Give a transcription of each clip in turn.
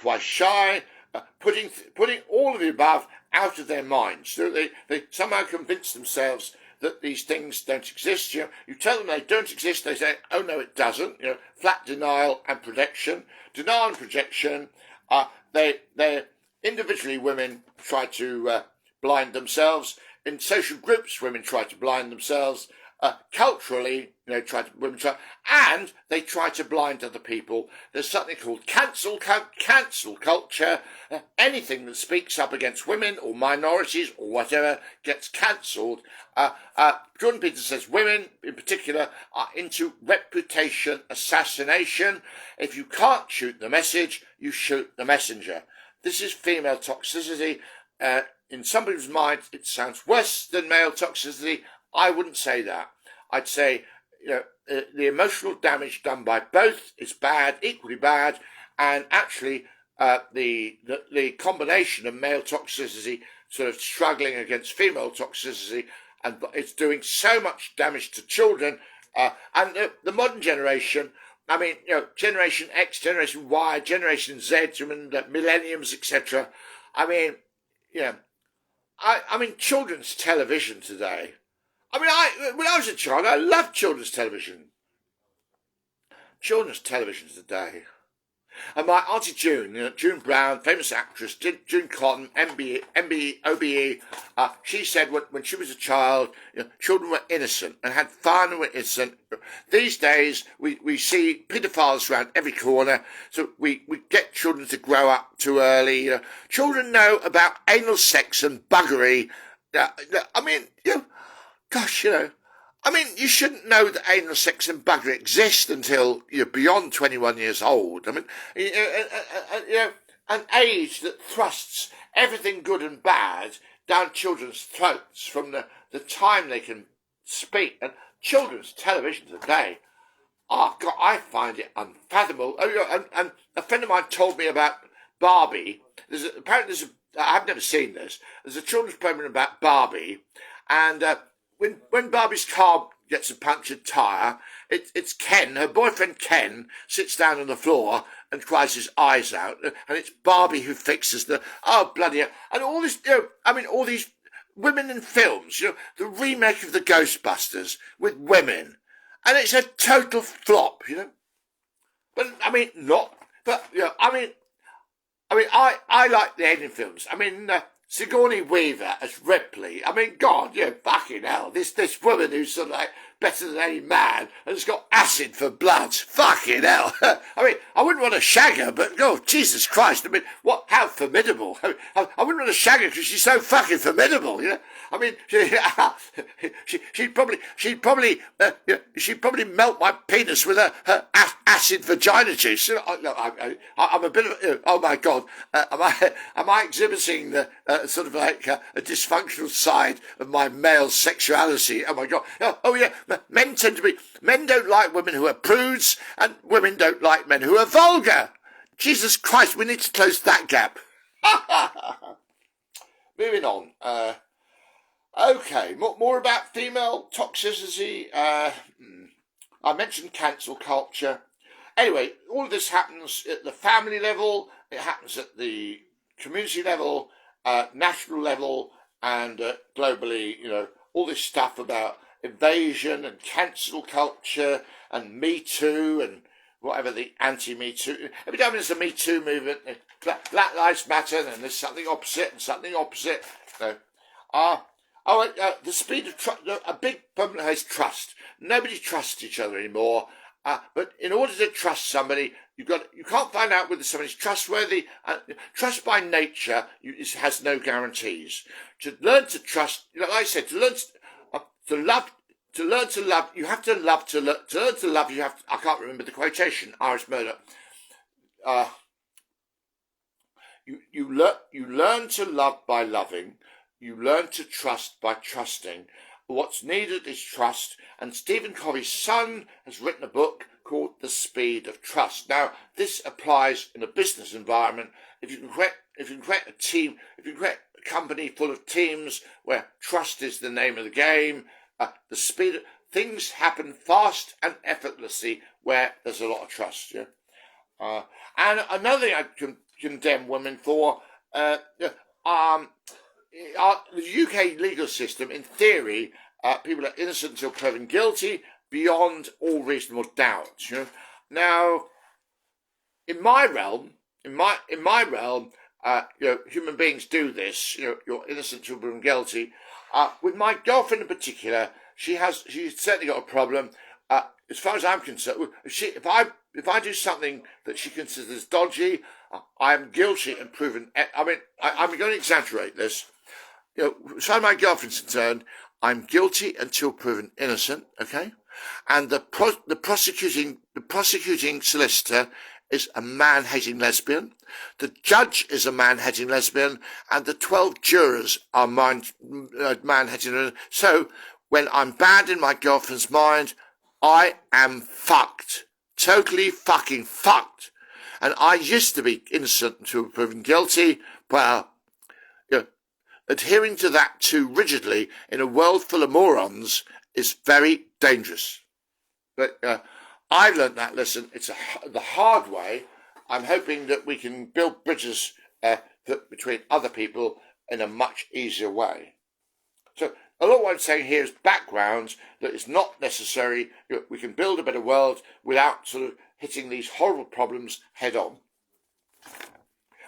twice shy, putting all of the above out of their minds. So they somehow convince themselves that these things don't exist. You tell them they don't exist, they say, oh no, it doesn't. Flat denial and projection. Denial and projection. They individually, women try to blind themselves. In social groups, women try to blind themselves. Culturally, women try, and they try to blind other people. There's something called cancel culture. Anything that speaks up against women or minorities or whatever gets cancelled. Jordan Peterson says women, in particular, are into reputation assassination. If you can't shoot the message, you shoot the messenger. This is female toxicity. In somebody's mind, it sounds worse than male toxicity. I wouldn't say that. I'd say, the emotional damage done by both is bad, equally bad, and actually the combination of male toxicity sort of struggling against female toxicity, and it's doing so much damage to children. And the modern generation, Generation X, Generation Y, Generation Z, millenniums, etc. Children's television today. When I was a child, I loved children's television. Children's television today. And my Auntie June, June Brown, famous actress, June Cotton, OBE, she said when she was a child, children were innocent and had fun and were innocent. These days, we see paedophiles around every corner, so we get children to grow up too early. Children know about anal sex and buggery. You shouldn't know that anal sex and buggery exist until you're beyond 21 years old. An age that thrusts everything good and bad down children's throats from the time they can speak. And children's television today, oh God, I find it unfathomable. And a friend of mine told me about Barbie. I've never seen this. There's a children's program about Barbie, and when Barbie's car gets a punctured tyre, it's Ken, her boyfriend Ken, sits down on the floor and cries his eyes out, and it's Barbie who fixes bloody hell. And all this, all these women in films, the remake of the Ghostbusters with women, and it's a total flop, But, I like the alien films. Sigourney Weaver as Ripley. God, fucking hell. This woman who's sort of like better than any man and has got acid for blood. Fucking hell. I wouldn't want to shag her, but Jesus Christ. How formidable. I wouldn't want to shag her because she's so fucking formidable, she'd probably melt my penis with her acid vagina juice. I'm a bit of, oh my God, am I exhibiting the sort of like a dysfunctional side of my male sexuality? Oh my God. Men don't like women who are prudes, and women don't like men who are vulgar. Jesus Christ, we need to close that gap. Moving on. Okay, more about female toxicity. I mentioned cancel culture. Anyway, all of this happens at the family level, it happens at the community level, national level, and globally, all this stuff about invasion and cancel culture and Me Too and whatever the anti-Me Too. Every time there's a Me Too movement, Black Lives Matter, and there's something opposite and something opposite. The speed of trust. A big problem is trust. Nobody trusts each other anymore. But in order to trust somebody, you can't find out whether somebody's trustworthy. Trust by nature has no guarantees. To learn to trust, like I said, to learn to love, you have to love to learn to love. You have to, I can't remember the quotation. Irish Murder. You learn to love by loving. You learn to trust by trusting. What's needed is trust, and Stephen Covey's son has written a book called The Speed of Trust. Now, this applies in a business environment. If you can create a team, if you can create a company full of teams where trust is the name of the game, things happen fast and effortlessly where there's a lot of trust. Yeah. And another thing I can condemn women for. The UK legal system, in theory, people are innocent until proven guilty beyond all reasonable doubt. Now, in my realm, human beings do this. You're innocent until proven guilty. With my girlfriend in particular, she's certainly got a problem. As far as I'm concerned, if I do something that she considers dodgy, I am guilty and proven. I mean, I'm going to exaggerate this. As far as my girlfriend's concerned, I'm guilty until proven innocent. Okay, and the prosecuting solicitor is a man-hating lesbian. The judge is a man-hating lesbian, and the 12 jurors are man-hating. So when I'm bad in my girlfriend's mind, I am fucked. Totally fucking fucked. And I used to be innocent until proven guilty. Well, adhering to that too rigidly in a world full of morons is very dangerous. But I've learnt that lesson. It's the hard way. I'm hoping that we can build bridges between other people in a much easier way. So a lot of what I'm saying here is background that is not necessary. We can build a better world without sort of hitting these horrible problems head on.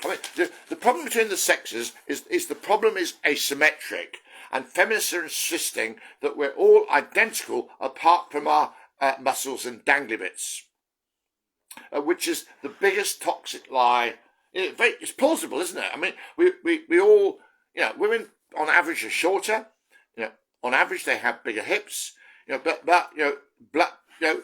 I mean, the problem between the sexes is the problem is asymmetric, and feminists are insisting that we're all identical apart from our muscles and dangly bits, which is the biggest toxic lie. It's plausible, isn't it? I mean, we all, women on average are shorter. On average they have bigger hips. But blood,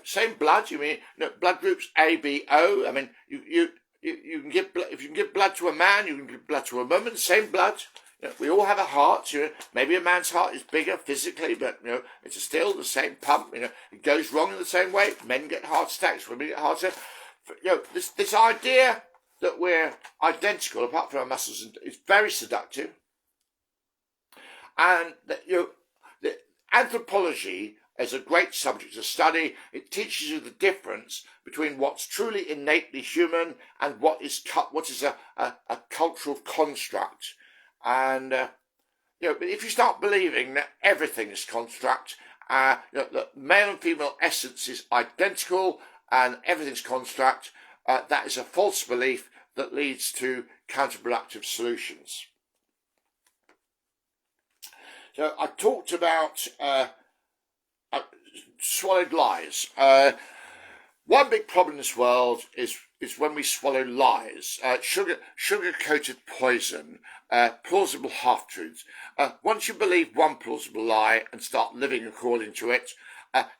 same blood. You mean blood groups A, B, O. I mean, you can give blood, if you can give blood to a man, you can give blood to a woman. Same blood. We all have a heart. Maybe a man's heart is bigger physically, but it's still the same pump. It goes wrong in the same way. Men get heart attacks. Women get heart attacks. This idea that we're identical apart from our muscles is very seductive. And the anthropology is a great subject to study. It teaches you the difference between what's truly innately human and what is a cultural construct. And but if you start believing that everything is construct, that male and female essence is identical and everything's construct, that is a false belief that leads to counterproductive solutions. So I talked about swallowed lies. One big problem in this world is when we swallow lies, sugar-coated poison, plausible half-truths. Once you believe one plausible lie and start living according to it,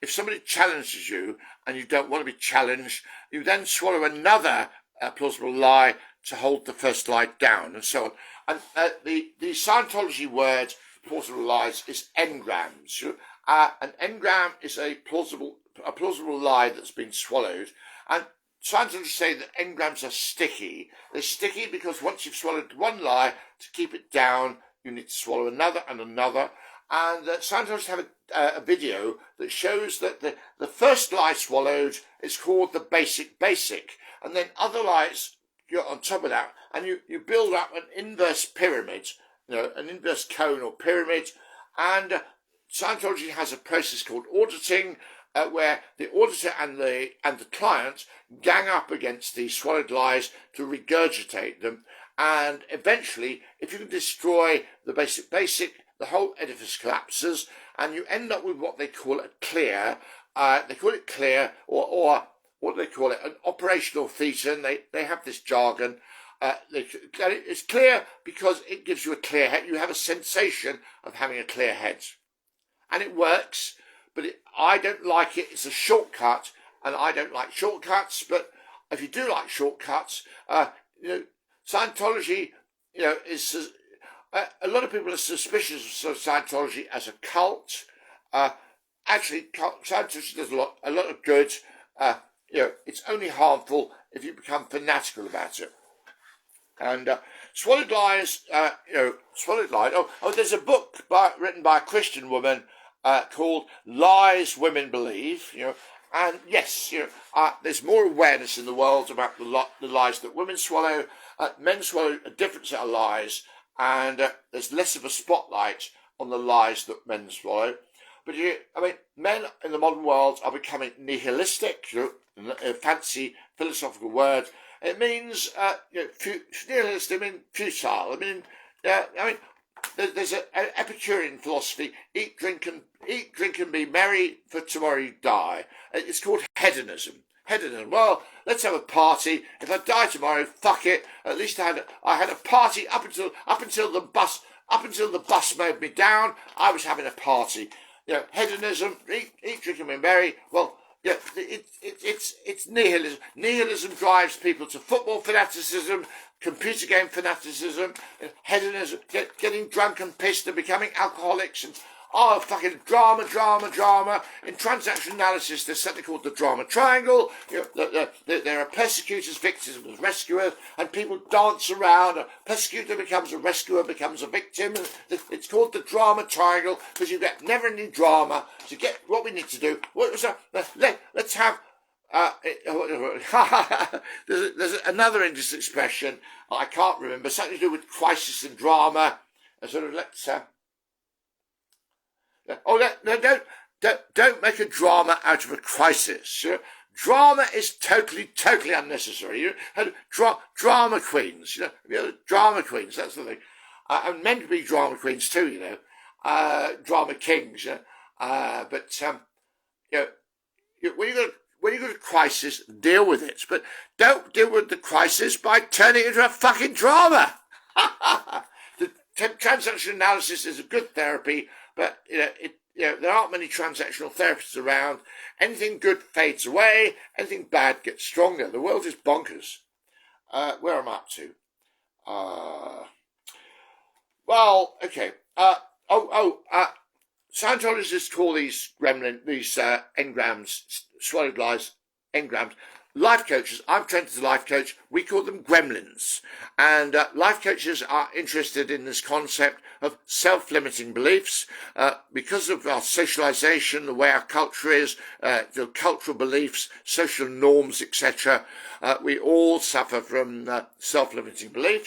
if somebody challenges you and you don't want to be challenged, you then swallow another plausible lie to hold the first lie down, and so on. And the Scientology word plausible lies is engrams. An engram is a plausible lie that's been swallowed, and Scientists say that engrams are sticky. They're sticky because once you've swallowed one lie, to keep it down, you need to swallow another and another. And Scientists have a video that shows that the first lie swallowed is called the basic, and then other lies go on top of that, and you build up an inverse pyramid, an inverse cone or pyramid, and Scientology has a process called auditing, where the auditor and the client gang up against the swallowed lies to regurgitate them, and eventually, if you can destroy the basic, the whole edifice collapses, and you end up with what they call a clear. They call it clear, or what do they call it? An operational thetan. They have this jargon. It's clear because it gives you a clear head. You have a sensation of having a clear head, and it works. But I don't like it. It's a shortcut, and I don't like shortcuts. But if you do like shortcuts, Scientology, is a lot of people are suspicious of Scientology as a cult. Actually, Scientology does a lot of good. It's only harmful if you become fanatical about it. And swallowed lies, swallowed lies. Oh, there's a book written by a Christian woman called Lies Women Believe, and yes, there's more awareness in the world about the lies that women swallow, Men swallow a different set of lies, and there's less of a spotlight on the lies that men swallow. But men in the modern world are becoming nihilistic, a fancy philosophical word. It means, nihilistic, futile. There's an Epicurean philosophy: eat, drink, and be merry, for tomorrow you die. It's called hedonism. Hedonism. Well, let's have a party. If I die tomorrow, fuck it. At least I had a party up until the bus mowed me down. I was having a party. Hedonism. Eat, drink, and be merry. Well, it's nihilism. Nihilism drives people to football fanaticism, computer game fanaticism, hedonism, getting drunk and pissed and becoming alcoholics, and fucking drama. In transaction analysis, there's something called the drama triangle. There are persecutors, victims, rescuers, and people dance around. A persecutor becomes a rescuer, becomes a victim. It's called the drama triangle because you get never-ending drama. To get what we need to do, let's have. There's another English expression I can't remember, something to do with crisis and drama. Don't make a drama out of a crisis. Drama is totally unnecessary. Drama queens, drama queens. That's the thing. And men can be drama queens too, drama kings. When you got a crisis, deal with it. But don't deal with the crisis by turning it into a fucking drama. The transaction analysis is a good therapy, but there aren't many transactional therapists around. Anything good fades away. Anything bad gets stronger. The world is bonkers. Where am I up to? Scientologists call these engrams, swallowed lies, engrams. Life coaches, I'm trained as a life coach, we call them gremlins. And life coaches are interested in this concept of self-limiting beliefs. Because of our socialization, the way our culture is, the cultural beliefs, social norms, etc., we all suffer from self-limiting beliefs.